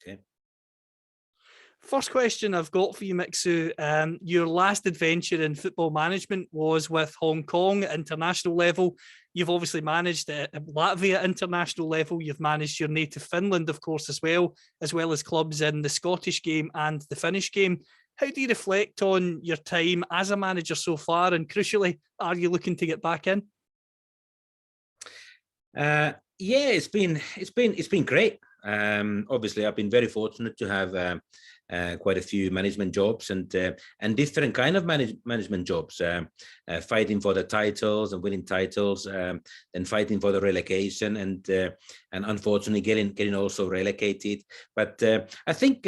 Okay. First question I've got for you, Mixu. Your last adventure in football management was with Hong Kong at international level. You've obviously managed at Latvia international level. You've managed your native Finland, of course, as well as clubs in the Scottish game and the Finnish game. How do you reflect on your time as a manager so far? And crucially, are you looking to get back in? Yeah, it's been great. Obviously, I've been very fortunate to have quite a few management jobs and different kind of management jobs, fighting for the titles and winning titles, then fighting for the relegation and unfortunately getting also relegated. But I think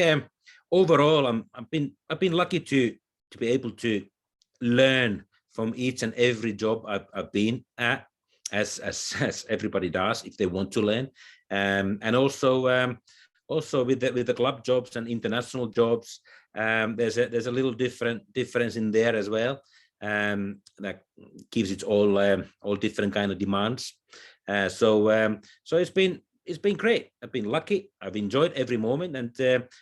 overall, I've been lucky to be able to learn from each and every job I've been at, as everybody does if they want to learn, and also with the club jobs and international jobs, there's a little difference in there as well, that gives it all different kind of demands. So it's been great. I've been lucky. I've enjoyed every moment, and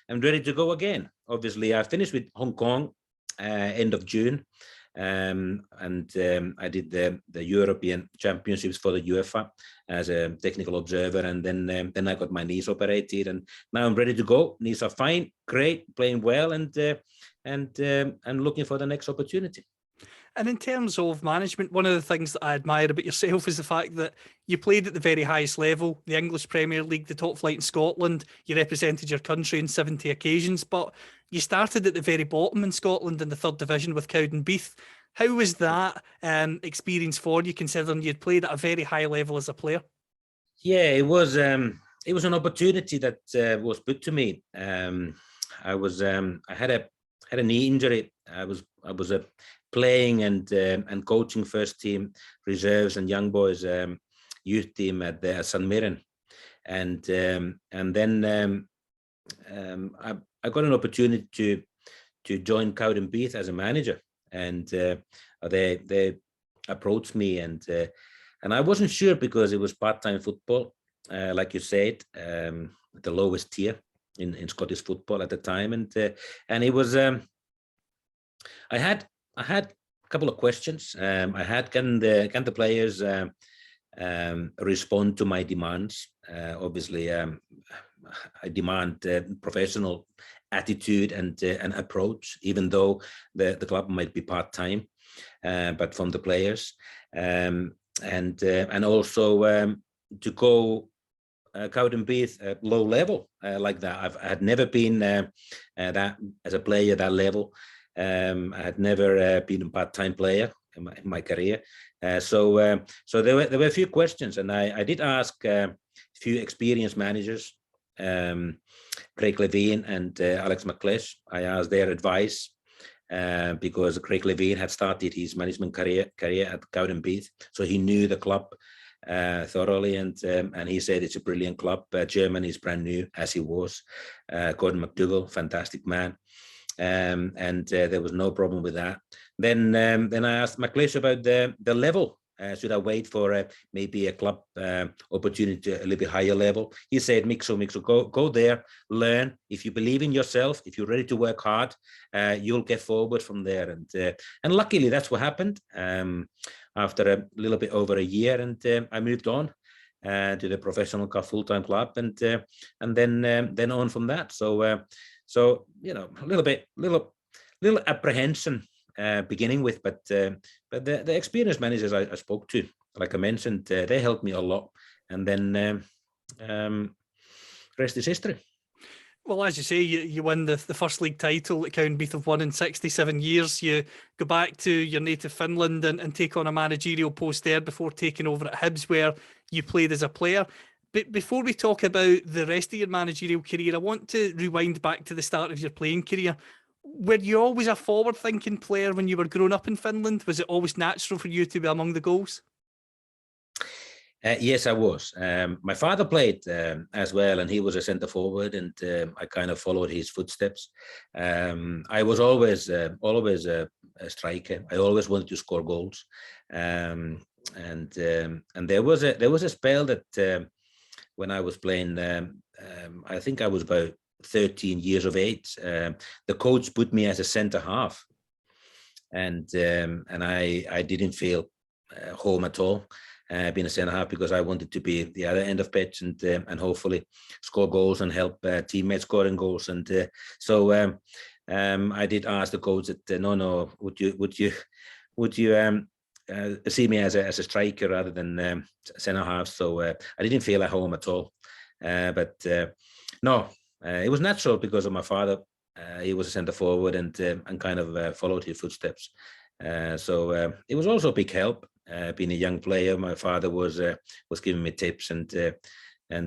I'm ready to go again. Obviously, I finished with Hong Kong end of June. I did the European Championships for the UEFA as a technical observer, and then I got my knees operated, and now I'm ready to go. Knees are fine, great, playing well, and looking for the next opportunity. And in terms of management, one of the things that I admire about yourself is the fact that you played at the very highest level, the English Premier League, the top flight in Scotland. You represented your country on 70 occasions, but you started at the very bottom in Scotland in the third division with Cowdenbeath. How was that experience for you, considering you'd played at a very high level as a player? Yeah, it was an opportunity that was put to me. I had a knee injury. I was playing and coaching first team reserves and young boys youth team at the St Mirren, and then I got an opportunity to join Cowdenbeath as a manager, and they approached me, and I wasn't sure because it was part-time football, like you said, the lowest tier in Scottish football at the time, and it was I had a couple of questions. I had, can the players respond to my demands? Obviously, I demand professional attitude and approach, even though the club might be part-time, but from the players, and also to go Cowdenbeath low level like that. I had never been that as a player that level. I had never been a part-time player in my career, so there were a few questions, and I did ask a few experienced managers, Craig Levein and Alex McLeish. I asked their advice because Craig Levein had started his management career at Cowdenbeath, so he knew the club thoroughly, and he said it's a brilliant club. Germany is brand new, as he was. Gordon McDougall, fantastic man. And there was no problem with that. Then I asked McLeish about the level. Should I wait for maybe a club opportunity a little bit higher level? He said, Mixu, go there, learn. If you believe in yourself, if you're ready to work hard, you'll get forward from there. And luckily, that's what happened. After a little bit over a year, and I moved on to the professional full-time club, and then on from that. So you know, a little apprehension beginning with, but the experienced managers I spoke to, like I mentioned, they helped me a lot, and then rest is history. Well, as you say, you win the first league title that Cowdenbeath have won in 67 years. You go back to your native Finland and take on a managerial post there before taking over at Hibs, where you played as a player. But before we talk about the rest of your managerial career, I want to rewind back to the start of your playing career. Were you always a forward-thinking player when you were growing up in Finland? Was it always natural for you to be among the goals? Yes, I was. My father played as well, and he was a centre forward, and I kind of followed his footsteps. I was always a striker. I always wanted to score goals, and there was a spell that when I was playing, I think I was about 13 years of age. The coach put me as a centre half, and I didn't feel home at all, being a centre half, because I wanted to be the other end of pitch and hopefully score goals and help teammates scoring goals. And so I did ask the coach that no, would you see me as a striker rather than centre half? So I didn't feel at home at all. But no, it was natural because of my father. He was a centre forward and kind of followed his footsteps. So it was also a big help. Being a young player, my father was giving me tips and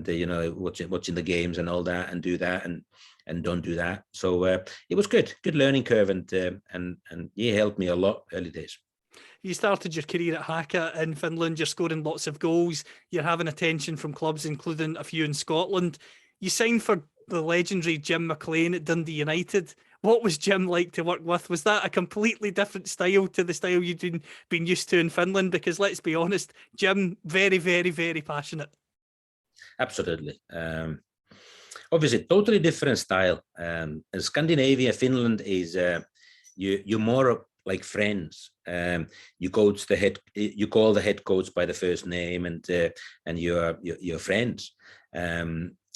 you know, watching the games and all that, and do that and don't do that. So it was good learning curve, and he helped me a lot early days. You started your career at Haka in Finland. You're scoring lots of goals. You're having attention from clubs, including a few in Scotland. You signed for the legendary Jim McLean at Dundee United. What was Jim like to work with? Was that a completely different style to the style you'd been used to in Finland? Because let's be honest, Jim, very, very, very passionate. Absolutely. Obviously, totally different style. In Scandinavia, Finland is you're more like friends. You call the head coach by the first name, and you're friends.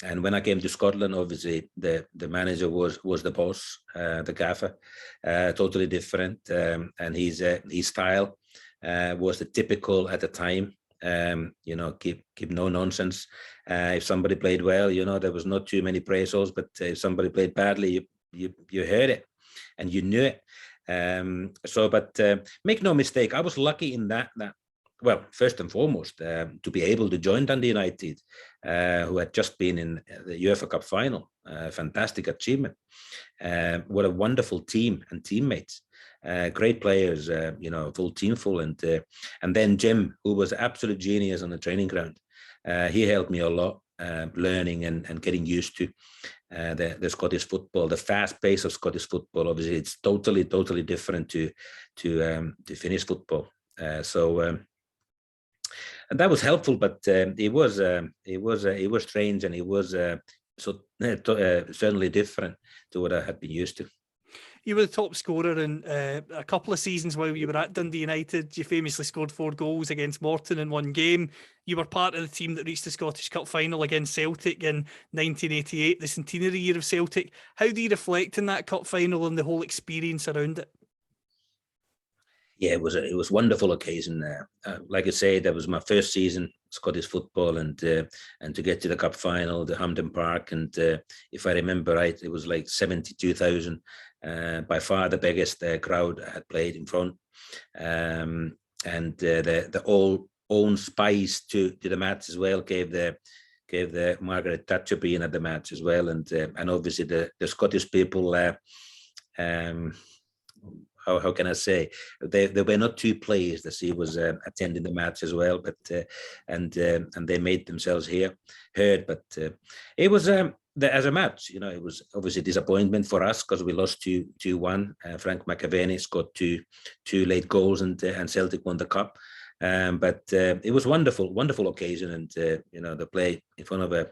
And when I came to Scotland, obviously the manager was the boss, the gaffer, totally different. And his style was the typical at the time. You know, keep no nonsense. If somebody played well, you know, there was not too many praisals, but if somebody played badly, you heard it and you knew it. But make no mistake, I was lucky in that well, first and foremost, to be able to join Dundee United, who had just been in the UEFA Cup final. Fantastic achievement. What a wonderful team and teammates. Great players, you know, full team full. And then Jim, who was absolute genius on the training ground. He helped me a lot, learning and getting used to the Scottish football, the fast pace of Scottish football. Obviously, it's totally different to Finnish football. And that was helpful, but it was strange, and it was certainly different to what I had been used to. You were the top scorer in a couple of seasons while you were at Dundee United. You famously scored 4 goals against Morton in one game. You were part of the team that reached the Scottish Cup final against Celtic in 1988, the centenary year of Celtic. How do you reflect on that cup final and the whole experience around it? Yeah, it was a wonderful occasion. Like I say, that was my first season Scottish football, and to get to the cup final, the Hampden Park, and if I remember right, it was like 72,000. By far the biggest crowd I had played in front, and the all own spice to the match as well gave the Margaret Thatcher being at the match as well, and obviously the Scottish people. How can I say, they were not too pleased that she was attending the match as well, but and they made themselves heard. But it was as a match, you know, it was obviously a disappointment for us because we lost 2-1. Frank McAvenny scored two late goals, and Celtic won the cup. But it was wonderful occasion, and you know, the play in front of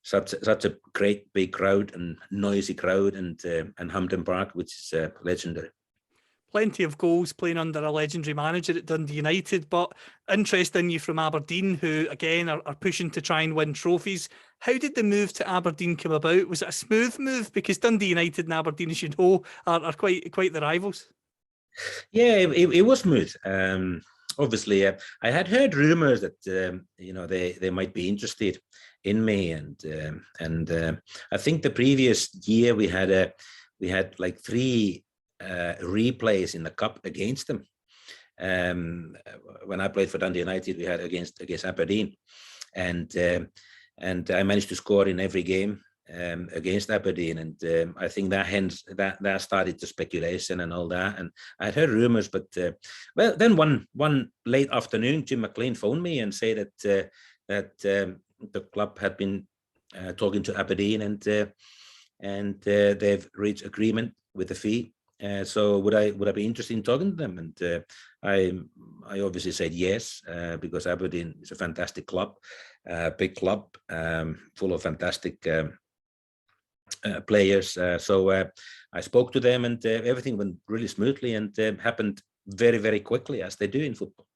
such a great big crowd and noisy crowd, and Hampden Park, which is legendary. Plenty of goals playing under a legendary manager at Dundee United, but interest in you from Aberdeen, who again are pushing to try and win trophies. How did the move to Aberdeen come about? Was it a smooth move? Because Dundee United and Aberdeen, as you know, are quite the rivals. Yeah, it was smooth. Obviously, I had heard rumours that you know, they might be interested in me, and I think the previous year we had like 3 replays in the cup against them. When I played for Dundee United, we had against Aberdeen, and I managed to score in every game against Aberdeen, and I think that started the speculation and all that. And I heard rumours, but well, then one late afternoon, Jim McLean phoned me and said that the club had been talking to Aberdeen, and they've reached agreement with the fee. So would I be interested in talking to them? And I obviously said yes, because Aberdeen is a fantastic club, big club, full of fantastic players. So I spoke to them, and everything went really smoothly and happened very, very quickly, as they do in football.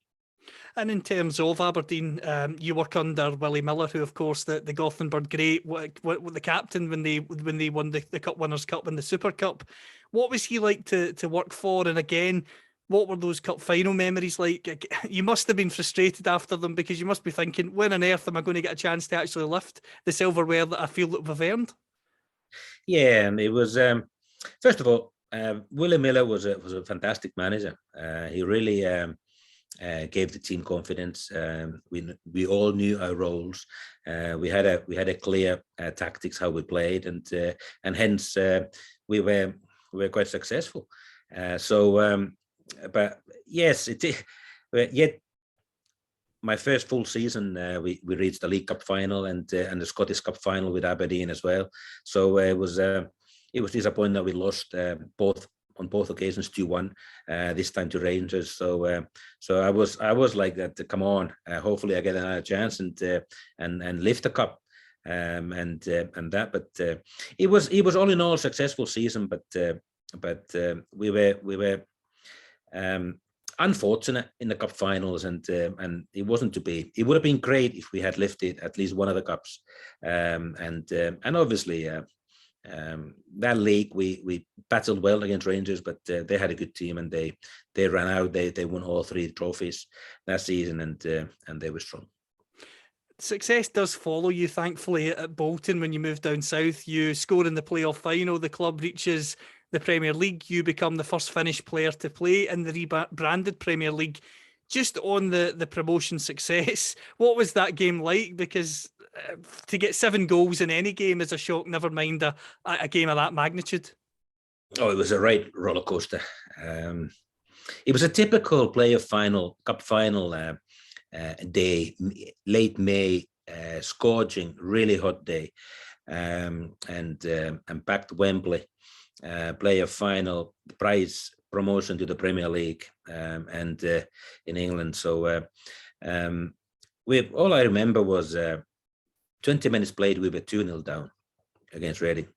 And in terms of Aberdeen, you work under Willie Miller, who, of course, the Gothenburg great, the captain when they won the Cup Winners' Cup and the Super Cup. What was he like to work for? And again, what were those cup final memories like? You must have been frustrated after them, because you must be thinking, when on earth am I going to get a chance to actually lift the silverware that I feel that we've earned? Yeah, and it was first of all, Willie Miller was a fantastic manager. He really gave the team confidence. We all knew our roles. We had a clear tactics how we played, and hence we were quite successful. But yes, yet my first full season, we reached the League Cup final and the Scottish Cup final with Aberdeen as well. So it was disappointing that we lost on both occasions 2-1. This time to Rangers. So I was like that. Come on, hopefully I get another chance and lift the cup. And that. But it was all in all a successful season. But we were unfortunate in the cup finals, and it wasn't to be. It would have been great if we had lifted at least one of the cups, and obviously that league we battled well against Rangers, but they had a good team, and they ran out. They won all 3 trophies that season, and they were strong. Success does follow you, thankfully, at Bolton. When you move down south, you score in the playoff final, the club reaches the Premier League, you become the first Finnish player to play in the rebranded Premier League. Just on the promotion success, what was that game like? Because to get 7 goals in any game is a shock, never mind a game of that magnitude. Oh, it was a right roller coaster. It was a typical cup final day, late May, scorching, really hot day, and packed Wembley. Play a final prize promotion to the Premier League and in England. So all I remember was 20 minutes played, we were 2-0 down against Reading,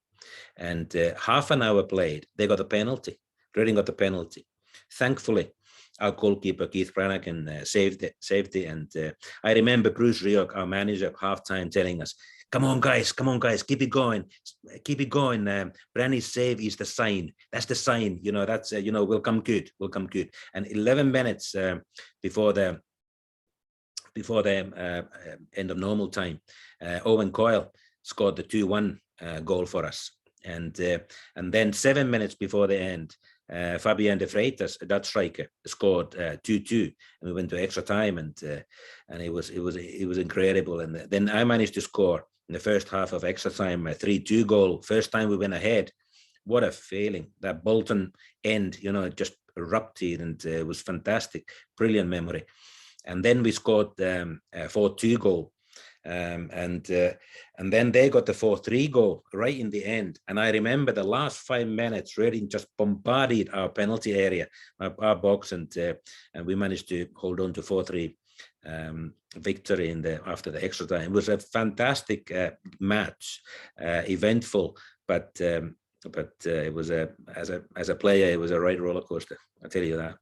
and half an hour played, they got a penalty. Reading got the penalty. Thankfully, our goalkeeper Keith Brannigan saved it, and I remember Bruce Rioch, our manager, at halftime telling us, Come on, guys, keep it going. Branny's save is the sign. That's the sign. That's we'll come good. And 11 minutes before the end of normal time, Owen Coyle scored the 2-1 goal for us, and then 7 minutes before the end, Fabian de Freitas, a Dutch striker, scored 2-2, and we went to extra time, and it was incredible. And then I managed to score in the first half of extra time a 3-2 goal. First time we went ahead. What a feeling! That Bolton end, it just erupted, and it was fantastic, brilliant memory. And then we scored a 4-2 goal. And then they got the 4-3 goal right in the end. And I remember the last 5 minutes, Reading just bombarded our penalty area, our box, and we managed to hold on to 4-3 victory after the extra time. It was a fantastic match, eventful, but it was as a player, it was a right roller coaster. I tell you that.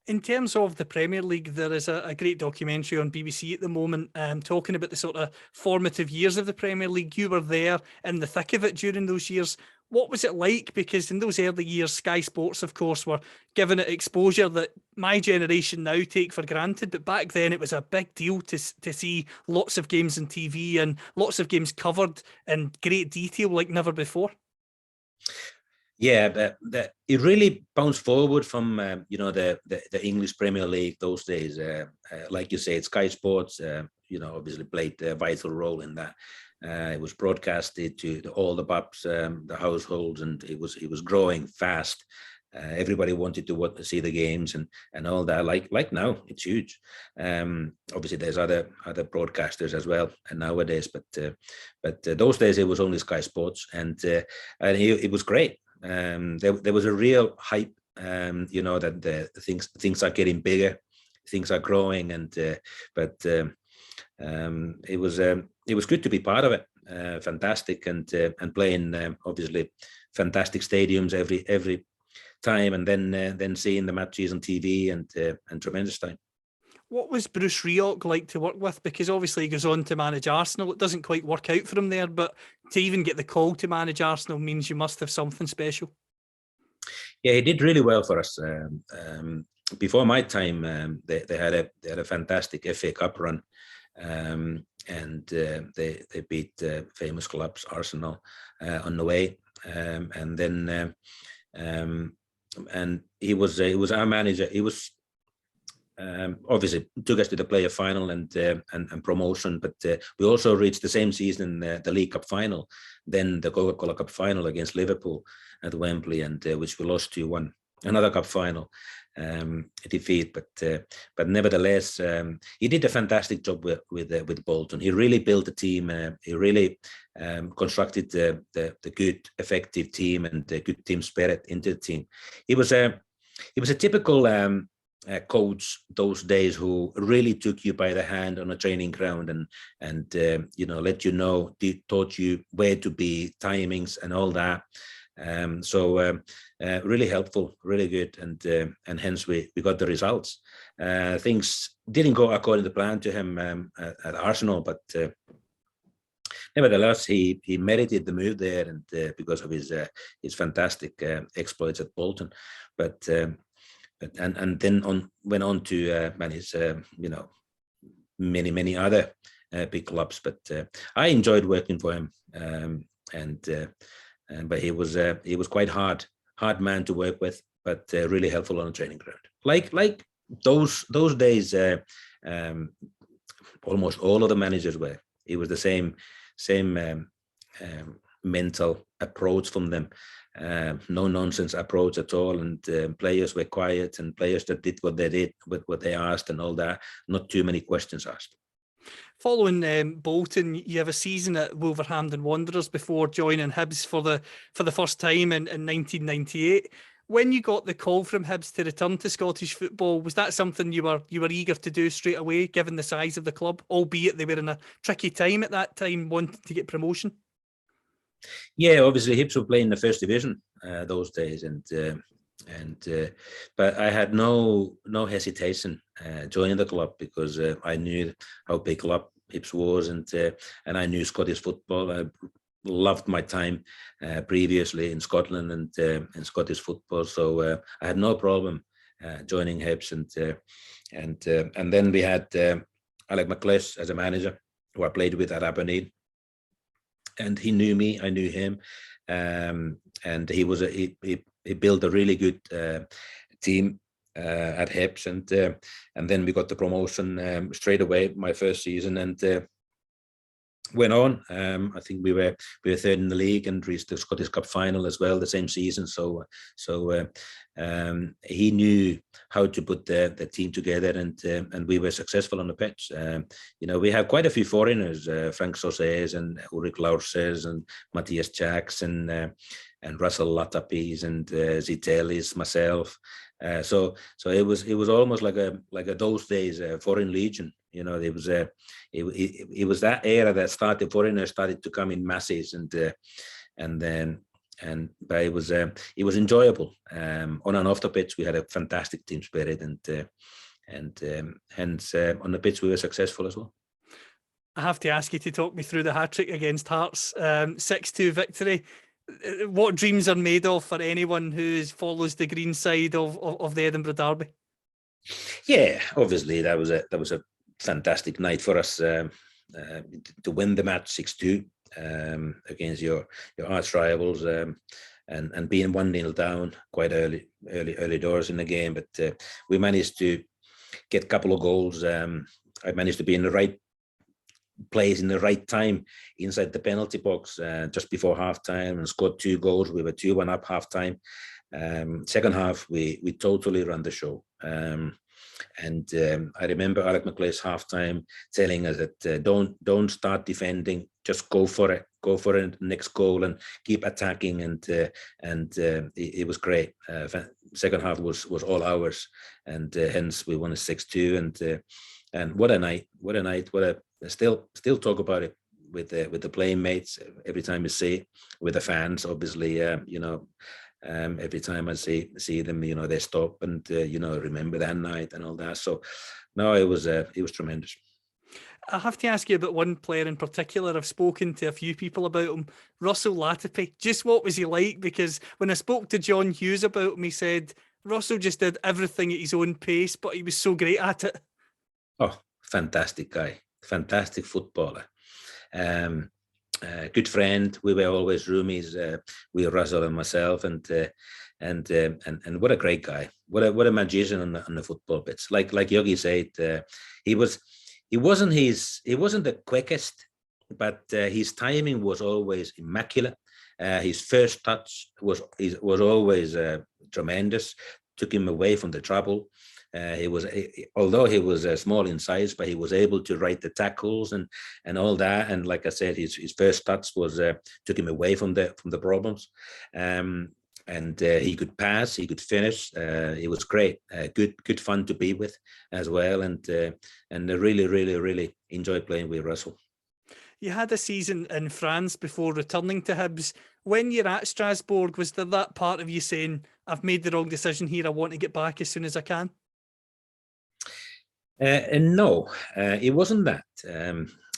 In terms of the Premier League, there is a great documentary on BBC at the moment talking about the sort of formative years of the Premier League. You were there in the thick of it during those years. What was it like? Because in those early years, Sky Sports, of course, were giving it exposure that my generation now take for granted. But back then, it was a big deal to see lots of games on TV and lots of games covered in great detail like never before. Yeah, but it really bounced forward from the English Premier League those days. Like you say, Sky Sports, obviously played a vital role in that. It was broadcasted to all the pubs, the households, and it was growing fast. Everybody wanted to see the games and all that. Like now, it's huge. Obviously, there's other broadcasters as well, and nowadays, but those days it was only Sky Sports, and it was great. There was a real hype, that the things are getting bigger, things are growing, and it was good to be part of it. fantastic, and playing obviously fantastic stadiums every time, and then seeing the matches on TV, and tremendous time. What was Bruce Rioch like to work with? Because obviously he goes on to manage Arsenal. It doesn't quite work out for him there, but to even get the call to manage Arsenal means you must have something special. Yeah, he did really well for us. Before my time, they had a fantastic FA Cup run, and they beat famous clubs Arsenal on the way, and then and he was our manager. He was obviously took us to the player final and promotion, but we also reached the same season the League Cup final, then the Coca-Cola Cup final against Liverpool at Wembley, and which we lost 2-1. Another cup final defeat, but nevertheless, he did a fantastic job with Bolton. He really built the team. He really constructed the good, effective team and the good team spirit into the team. He was a typical coach those days who really took you by the hand on a training ground and let you know, taught you where to be, timings and all that. So really helpful, really good, and hence we got the results. Things didn't go according to plan to him at Arsenal, but nevertheless he merited the move there, and because of his fantastic exploits at Bolton, but then went on to manage many other big clubs. But I enjoyed working for him, but he was quite hard man to work with, but really helpful on the training ground. Like those days, almost all of the managers were. It was the same mental approach from them. No nonsense approach at all, and players were quiet, and players that did what they did, what they asked, and all that. Not too many questions asked. Following Bolton, you have a season at Wolverhampton Wanderers before joining Hibs for the first time in 1998. When you got the call from Hibs to return to Scottish football, was that something you were eager to do straight away, given the size of the club, albeit they were in a tricky time at that time, wanting to get promotion? Yeah, obviously Hibs were playing the first division those days, but I had no hesitation joining the club, because I knew how big club Hibs was, and I knew Scottish football. I loved my time previously in Scotland and Scottish football, so I had no problem joining Hibs, and then we had Alec McLeish as a manager, who I played with at Aberdeen. And he knew me, I knew him, and he built a really good team at Hibs, and then we got the promotion straight away my first season, and went on. I think we were third in the league and reached the Scottish Cup final as well the same season. So he knew how to put the team together, and we were successful on the pitch. We have quite a few foreigners: Frank Saucés and Ulrich Laurses and Matthias Jacks and Russell Latapis and Zitelis, myself. So it was almost like a those days foreign legion. It was that era that foreigners started to come in masses, but it was enjoyable. On and off the pitch, we had a fantastic team spirit, and hence on the pitch we were successful as well. I have to ask you to talk me through the hat-trick against Hearts, 6-2 victory. What dreams are made of for anyone who follows the green side of the Edinburgh Derby? Yeah, obviously that was a fantastic night for us to win the match 6-2 against your arch rivals, and being 1-0 down quite early doors in the game, but we managed to get a couple of goals. I managed to be in the right place in the right time inside the penalty box just before halftime, and scored 2 goals. We were 2-1 up halftime. Second half we totally ran the show. And I remember Alec McLeish halftime telling us that don't start defending, just go for it, next goal, and keep attacking. And it was great. Second half was all ours, and hence we won 6-2. And what a night! Still talk about it with the playmates every time you see, with the fans, obviously, every time I see them, they stop and remember that night and all that. So no, it was tremendous. I have to ask you about one player in particular. I've spoken to a few people about him, Russell Latipi. Just what was he like? Because when I spoke to John Hughes about him, he said Russell just did everything at his own pace, but he was so great at it. Oh, fantastic guy, fantastic footballer. Good friend. We were always roomies, with Russell and myself, and what a great guy. What a magician on the football pitch. Like Yogi said, he wasn't the quickest, but his timing was always immaculate. His first touch was always tremendous. Took him away from the trouble. Although he was small in size, but he was able to write the tackles and all that. And like I said, his first touch was took him away from the problems. And he could pass, he could finish. It was great, good fun to be with as well. And I really enjoyed playing with Russell. You had a season in France before returning to Hibs. When you're at Strasbourg, was there that part of you saying, I've made the wrong decision here, I want to get back as soon as I can? No, it wasn't that.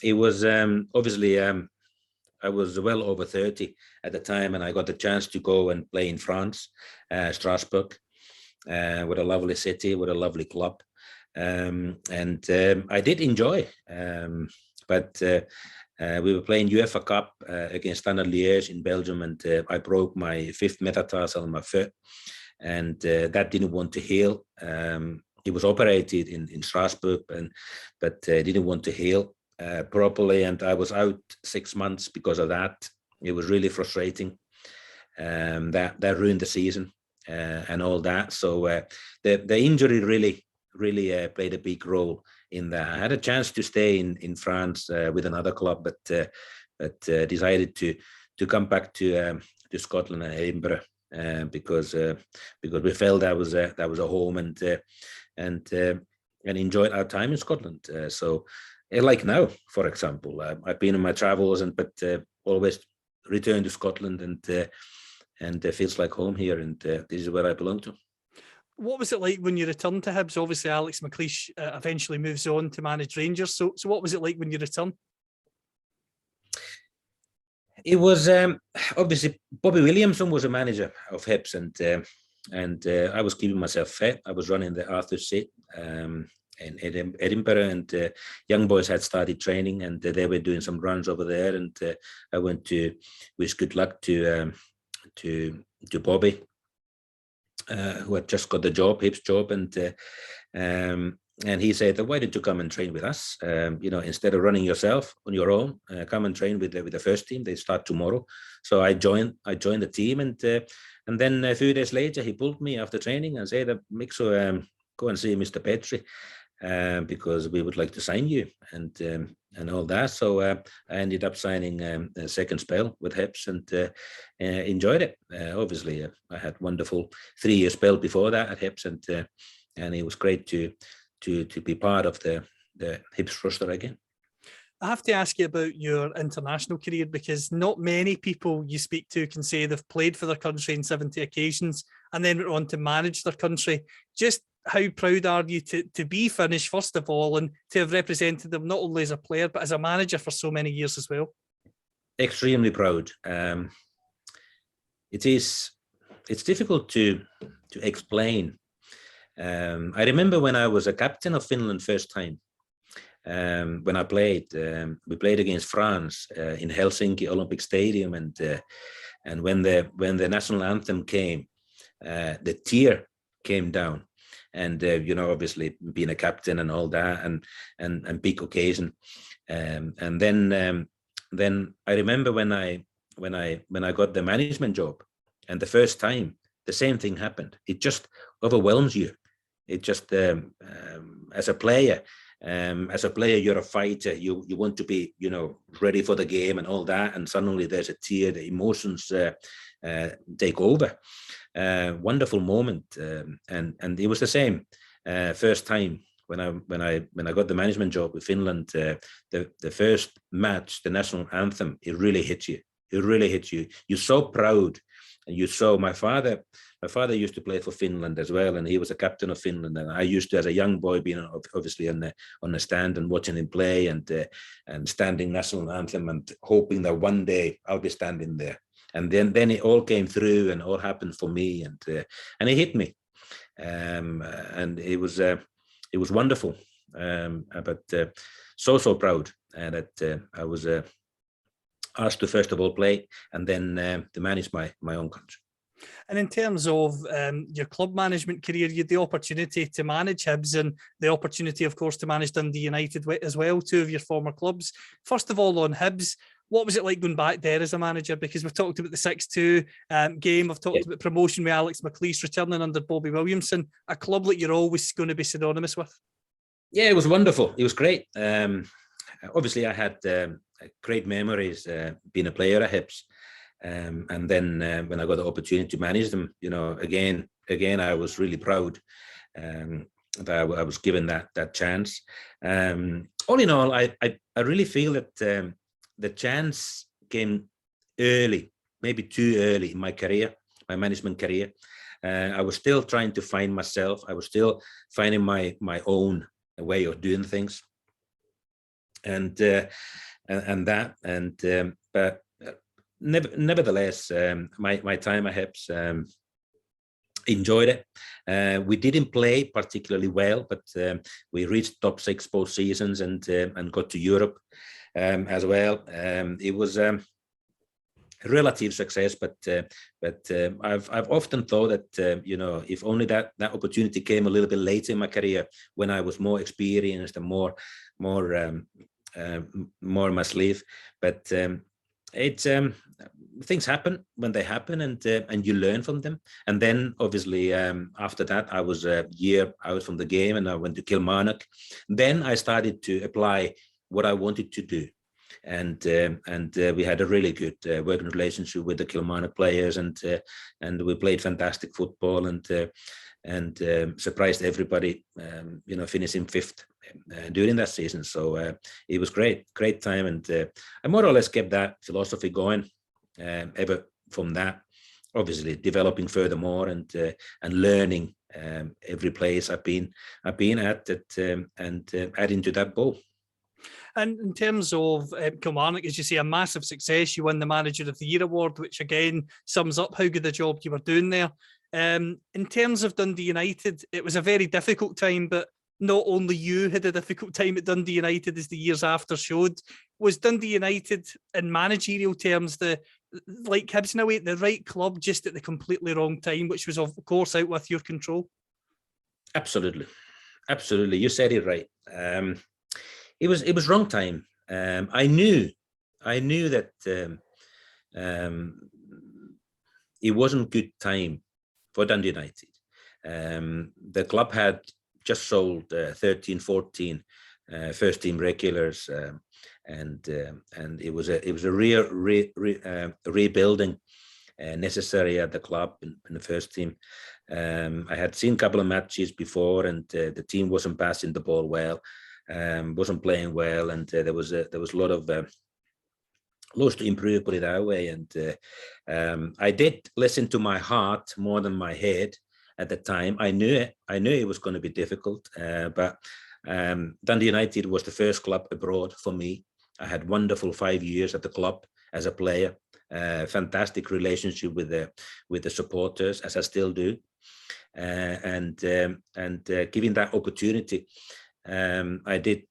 It was obviously I was well over 30 at the time, and I got the chance to go and play in France, Strasbourg, with a lovely city, with a lovely club. And I did enjoy, but we were playing UEFA Cup against Standard Liège in Belgium, and I broke my 5th metatarsal on my foot, and that didn't want to heal. It was operated in Strasbourg, but didn't want to heal properly, and I was out 6 months because of that. It was really frustrating. That ruined the season and all that. So the injury really played a big role in that. I had a chance to stay in France with another club, but decided to come back to Scotland and Edinburgh because we felt that was a home and enjoyed our time in Scotland. So like now, for example, I've been on my travels but always return to Scotland and it feels like home here, and this is where I belong to. What was it like when you returned to Hibs? Obviously, Alex McLeish eventually moves on to manage Rangers. So what was it like when you returned? It was obviously Bobby Williamson was a manager of Hibs, and I was keeping myself fit. I was running the Arthur Seat in Edinburgh, and young boys had started training, and they were doing some runs over there. And I went to wish good luck to Bobby, who had just got the job, Hibs job, and he said, "Why don't you come and train with us? Instead of running yourself on your own, come and train with the first team. They start tomorrow." So I joined the team, and then a few days later he pulled me after training and said, "Mixu, go and see Mr. Petri, because we would like to sign you," and all that. So I ended up signing a second spell with Hibs, and enjoyed it. Obviously, I had wonderful 3-year spell before that at Hibs, and it was great to be part of the Hibs roster again. I have to ask you about your international career, because not many people you speak to can say they've played for their country in 70 occasions and then went on to manage their country. Just how proud are you to be Finnish, first of all, and to have represented them not only as a player but as a manager for so many years as well? Extremely proud. It's difficult to explain. I remember when I was a captain of Finland first time, when I played, we played against France in Helsinki Olympic Stadium, and when the national anthem came, the tear came down, and obviously being a captain and all that, and big occasion, and then I remember when I got the management job, and the first time the same thing happened. It just overwhelms you. It just as a player, you're a fighter. You want to be ready for the game and all that, and suddenly there's a tear. The emotions take over. Wonderful moment, and it was the same first time when I got the management job with Finland, the first match, the national anthem, it really hit you. It really hit you. You're so proud, and you saw my father. My father used to play for Finland as well, and he was a captain of Finland. And I used to, as a young boy, being obviously on the stand and watching him play, and standing national anthem, and hoping that one day I'll be standing there. And then it all came through, and all happened for me, and it hit me, and it was wonderful. But so proud that I was asked to first of all play, and then to manage my own country. And in terms of your club management career, you had the opportunity to manage Hibs and the opportunity, of course, to manage Dundee United as well, two of your former clubs. First of all, on Hibs, what was it like going back there as a manager? Because we've talked about the 6-2 game, I've talked about promotion with Alex McLeish returning under Bobby Williamson, a club that you're always going to be synonymous with. Yeah, it was wonderful. It was great. Obviously, I had great memories being a player at Hibs. And then when I got the opportunity to manage them, again, I was really proud that I was given that chance. All in all, I really feel that the chance came early, maybe too early in my career, my management career. I was still trying to find myself. I was still finding my own way of doing things, but nevertheless, my time at Hibs, enjoyed it. We didn't play particularly well, but we reached top 6 both seasons, and got to Europe as well. It was a relative success, but I've often thought that if only that opportunity came a little bit later in my career, when I was more experienced and more in my sleeve. But it's things happen when they happen, and you learn from them. And then obviously after that, I was a year out from the game, and I went to Kilmarnock. Then I started to apply what I wanted to do, and we had a really good working relationship with the Kilmarnock players, and we played fantastic football, and surprised everybody, finishing 5th during that season. So it was great time, and I more or less kept that philosophy going ever from that. Obviously, developing furthermore, and learning every place I've been at it, and adding to that bow. And in terms of Kilmarnock, as you say, a massive success. You won the Manager of the Year award, which again sums up how good a job you were doing there. In terms of Dundee United, it was a very difficult time, but not only you had a difficult time at Dundee United, as the years after showed. Was Dundee United, in managerial terms, like Hibs in a way, the right club just at the completely wrong time, which was of course out with your control? Absolutely. You said it right. It was wrong time. I knew that it wasn't good time for Dundee United. The club had just sold 13, 14 first team regulars, and it was a real rebuilding necessary at the club in the first team. I had seen a couple of matches before, and the team wasn't passing the ball well, wasn't playing well, and there was a lot of loads to improve, put it that way. And I did listen to my heart more than my head at the time. I knew it was going to be difficult, but Dundee United was the first club abroad for me. I had wonderful 5 years at the club as a player, fantastic relationship with the supporters, as I still do, and given that opportunity, I did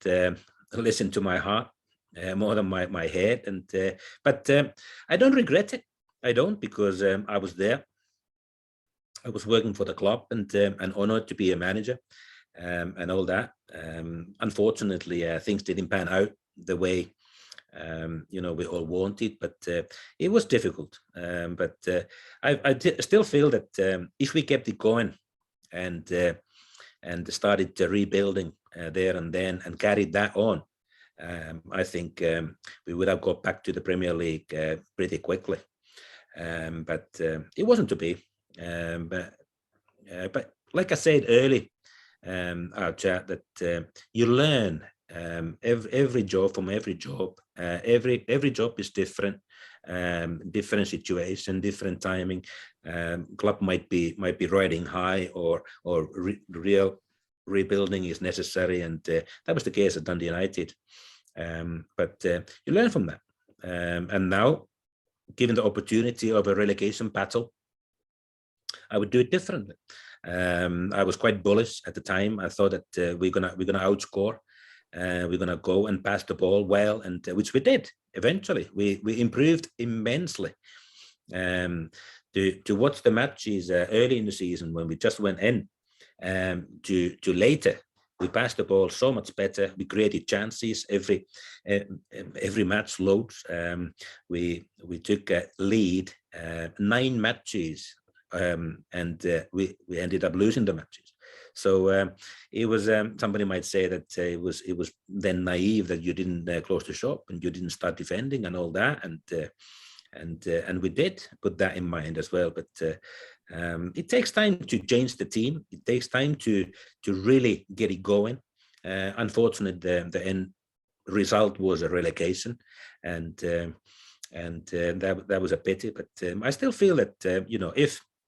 listen to my heart more than my head, but I don't regret it. I don't, because I was there. I was working for the club, and honored to be a manager, and all that. Unfortunately, things didn't pan out the way we all wanted, but it was difficult. But I still feel that if we kept it going, and started rebuilding there and then, and carried that on, I think we would have got back to the Premier League pretty quickly. But it wasn't to be. But like I said early, our chat that you learn every job from every job. Every job is different, different situation, different timing. Club might be riding high, or real rebuilding is necessary, and that was the case at Dundee United. But you learn from that, and now, given the opportunity of a relegation battle, I would do it differently. I was quite bullish at the time. I thought that we're gonna outscore. We're gonna go and pass the ball well, and which we did. Eventually, we improved immensely. To watch the matches early in the season when we just went in, to later, we passed the ball so much better. We created chances every match. Loads. We took a lead 9 matches. And we ended up losing the matches. So it was, somebody might say that it was then naive that you didn't close the shop and you didn't start defending and all that, and we did put that in mind as well. But it takes time to change the team. It takes time to really get it going. Unfortunately, the end result was a relegation, and that was a pity. But I still feel that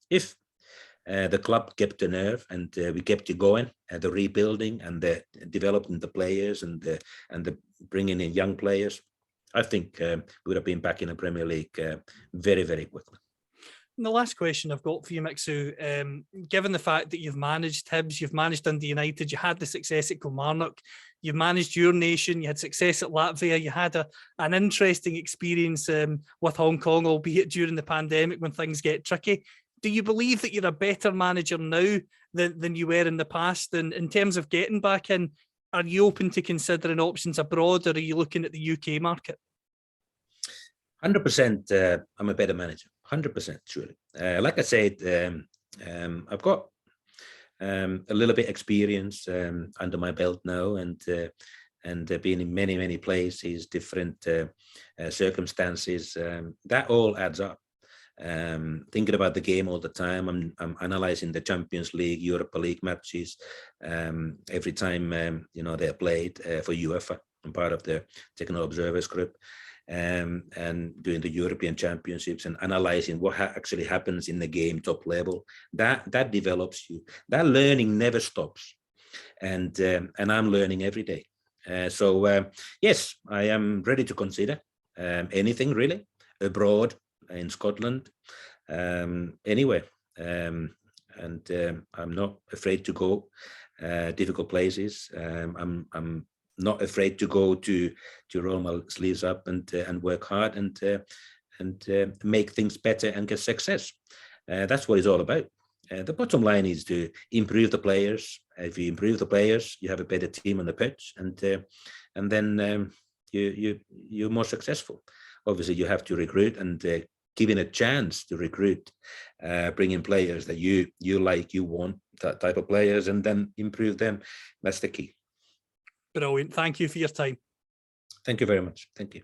if the club kept the nerve and we kept it going, the rebuilding and the developing the players and the bringing in young players, I think we would have been back in the Premier League very, very quickly. And the last question I've got for you, Mixu, given the fact that you've managed Hibs, you've managed Dundee United, you had the success at Kilmarnock, you've managed your nation, you had success at Latvia, you had an interesting experience with Hong Kong, albeit during the pandemic when things get tricky. Do you believe that you're a better manager now than you were in the past? And in terms of getting back in, are you open to considering options abroad, or are you looking at the UK market? 100%, I'm a better manager. 100%, surely. Like I said, I've got a little bit experience under my belt now, and being in many places, different circumstances. That all adds up. Thinking about the game all the time. I'm analyzing the Champions League, Europa League matches every time they're played for UEFA. I'm part of the Technical Observers Group, and doing the European Championships and analyzing what actually happens in the game, top level. That develops you. That learning never stops, and I'm learning every day. So yes, I am ready to consider anything really abroad, in Scotland, anywhere, and I'm not afraid to go difficult places. I'm not afraid to go to roll my sleeves up and work hard and make things better and get success. That's what it's all about. The bottom line is to improve the players. If you improve the players, you have a better team on the pitch, and then you're more successful. Obviously, you have to recruit, and giving a chance to recruit, bring in players that you like, you want, that type of players, and then improve them. That's the key. Brilliant. Thank you for your time. Thank you very much. Thank you.